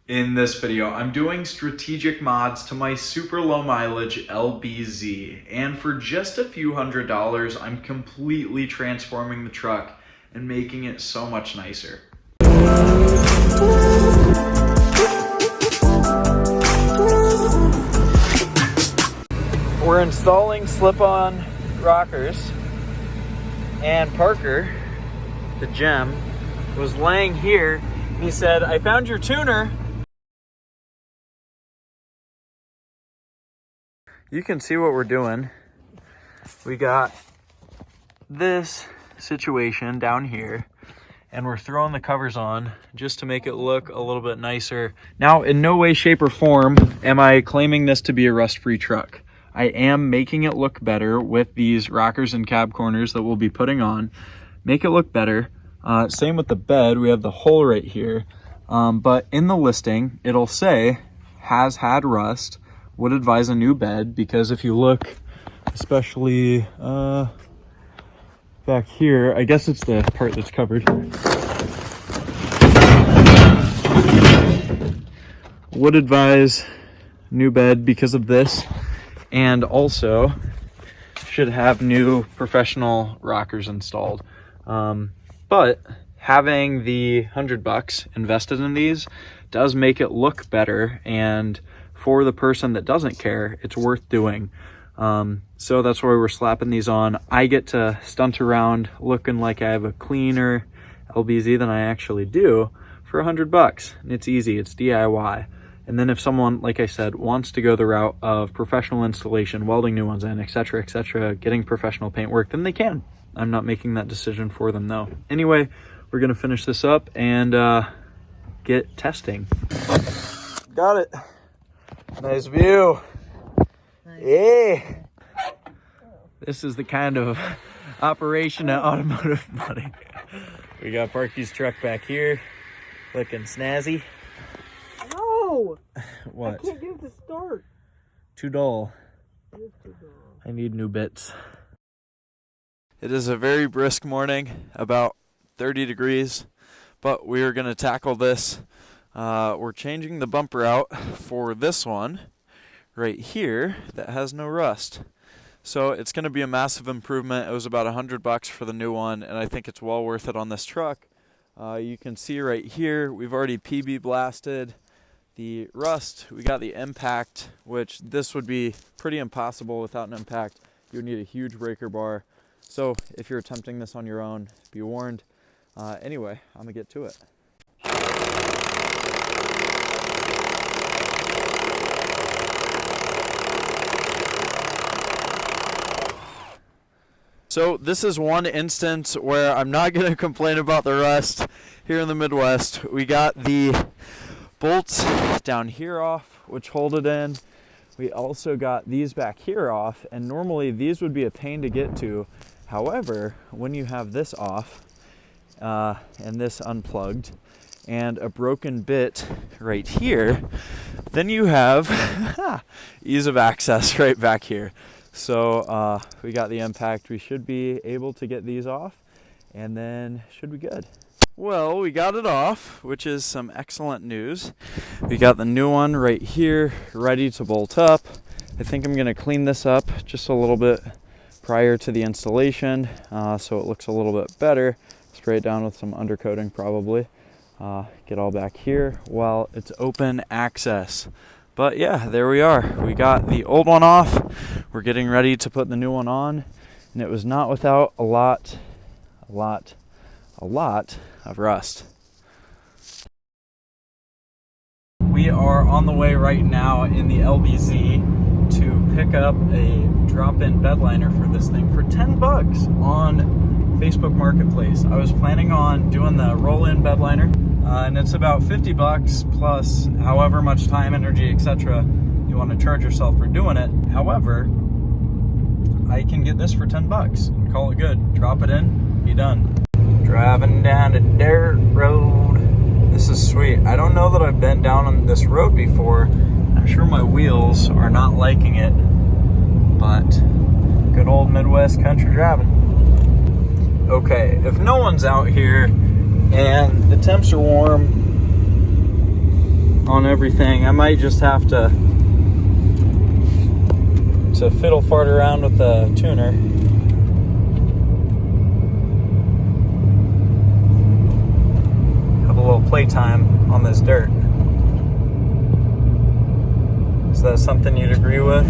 In this video, I'm doing strategic mods to my super low mileage LBZ, and for just a few $100s, I'm completely transforming the truck and making it so much nicer. We're installing slip-on rockers, and Parker, the gem, was laying here. He said, "I found your tuner." You can see what we're doing. We got this situation down here, and we're throwing the covers on just to make it look a little bit nicer. Now, in no way, shape, or form am I claiming this to be a rust-free truck. I am making it look better with these rockers and cab corners that we'll be putting on. Make it look better. Same with the bed. We have the hole right here. But in the listing, it'll say, has had rust, would advise a new bed, because if you look, especially back here, I guess it's the part that's covered, would advise new bed because of this, and also should have new professional rockers installed. But having the $100 invested in these does make it look better, and for the person that doesn't care, it's worth doing. So that's why we're slapping these on. I get to stunt around looking like I have a cleaner LBZ than I actually do for $100. And it's easy, it's DIY. And then if someone, like I said, wants to go the route of professional installation, welding new ones in, etc., getting professional paint work, then they can. I'm not making that decision for them though. Anyway, we're gonna finish this up and get testing. Got it. Nice view. Nice. Yeah. This is the kind of operation at Automotive Money. We got Parky's truck back here, looking snazzy. No! What? I can't get it to start. Too dull. It is too dull. I need new bits. It is a very brisk morning, about 30 degrees, but we are going to tackle this. We're changing the bumper out for this one right here that has no rust. So it's going to be a massive improvement. It was about $100 for the new one, and I think it's well worth it on this truck. You can see right here, we've already PB blasted the rust. We got the impact, which this would be pretty impossible without an impact. You would need a huge breaker bar. So if you're attempting this on your own, be warned. Anyway, I'm gonna get to it. So this is one instance where I'm not going to complain about the rust here in the Midwest. We got the bolts down here off, which hold it in. We also got these back here off, and normally these would be a pain to get to. However, when you have this off and this unplugged and a broken bit right here, then you have ease of access right back here. So we got the impact. We should be able to get these off, and then should be good. Well, we got it off, which is some excellent news. We got the new one right here ready to bolt up. I think I'm going to clean this up just a little bit prior to the installation, so it looks a little bit better. Spray it down with some undercoating probably. Get all back here while it's open access. But yeah, there we are. We got the old one off. We're getting ready to put the new one on, and it was not without a lot of rust. We are on the way right now in the LBZ to pick up a drop-in bed liner for this thing for $10 on Facebook Marketplace. I was planning on doing the roll-in bed liner, and it's about $50 plus however much time, energy, etc. you want to charge yourself for doing it. However, I can get this for $10 and call it good. Drop it in, be done. Driving down a dirt road. This is sweet. I don't know that I've been down on this road before. I'm sure my wheels are not liking it, but good old Midwest country driving. Okay, if no one's out here and the temps are warm, on everything. I might just have to fiddle fart around with the tuner. Have a little playtime on this dirt. Is that something you'd agree with?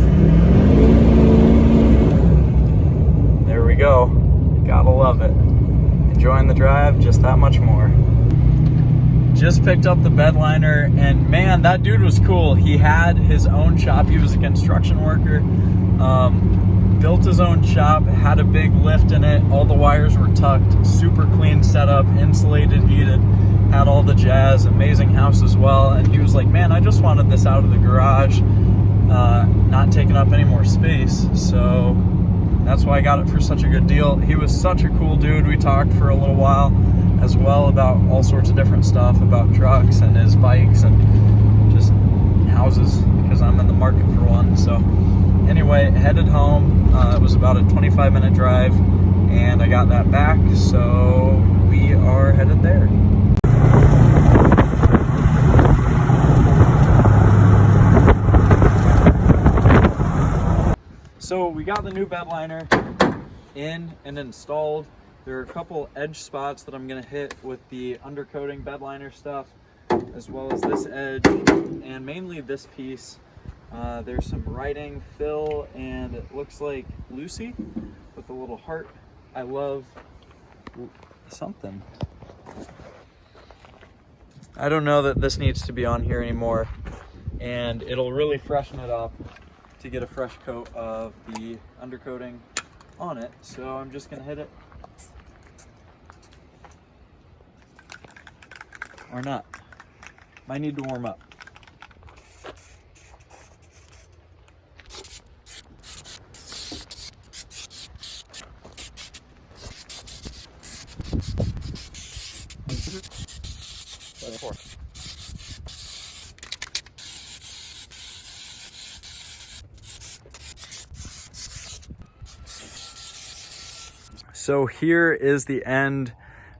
There we go. Gotta love it. Enjoying the drive just that much more. Just picked up the bed liner, and man, that dude was cool. He had his own shop. He was a construction worker. Built his own shop, had a big lift in it. All the wires were tucked, super clean setup, insulated, heated, had all the jazz, amazing house as well. And he was like, man, I just wanted this out of the garage, not taking up any more space. So that's why I got it for such a good deal. He was such a cool dude. We talked for a little while as well about all sorts of different stuff, about trucks and his bikes and just houses, because I'm in the market for one. So anyway, headed home. It was about a 25-minute drive, and I got that back, so we are headed there. So we got the new bed liner in and installed. There are a couple edge spots that I'm gonna hit with the undercoating bed liner stuff, as well as this edge, and mainly this piece. There's some writing, Phil, and it looks like Lucy with a little heart. I love something. I don't know that this needs to be on here anymore, and it'll really freshen it up to get a fresh coat of the undercoating on it. So I'm just gonna hit it. Or not. Might need to warm up. So here is the end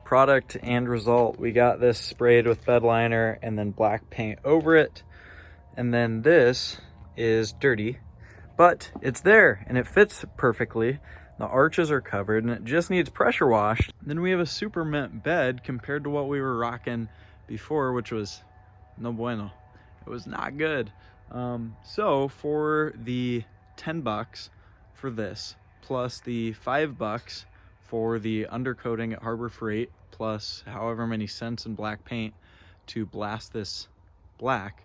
product and result. We got this sprayed with bed liner and then black paint over it. And then this is dirty, but it's there and it fits perfectly. The arches are covered and it just needs pressure washed. Then we have a super mint bed compared to what we were rocking before, which was no bueno. It was not good. So for the 10 bucks for this, plus the $5 for the undercoating at Harbor Freight, plus however many cents in black paint to blast this black,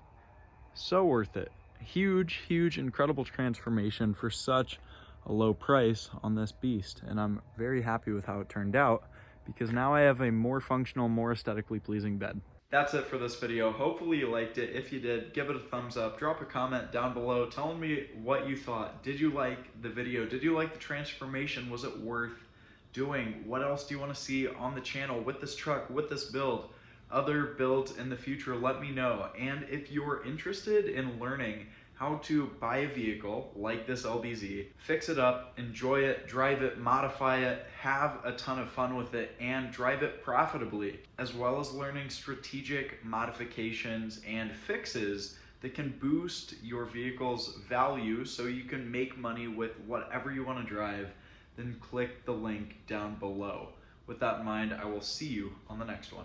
so worth it. Huge, huge, incredible transformation for such a low price on this beast. And I'm very happy with how it turned out, because now I have a more functional, more aesthetically pleasing bed. That's it for this video. Hopefully you liked it. If you did, give it a thumbs up. Drop a comment down below telling me what you thought. Did you like the video? Did you like the transformation? Was it worth doing? What else do you want to see on the channel with this truck, with this build? Other builds in the future, let me know. And if you're interested in learning how to buy a vehicle like this LBZ, fix it up, enjoy it, drive it, modify it, have a ton of fun with it, and drive it profitably, as well as learning strategic modifications and fixes that can boost your vehicle's value so you can make money with whatever you want to drive, then click the link down below. With that in mind, I will see you on the next one.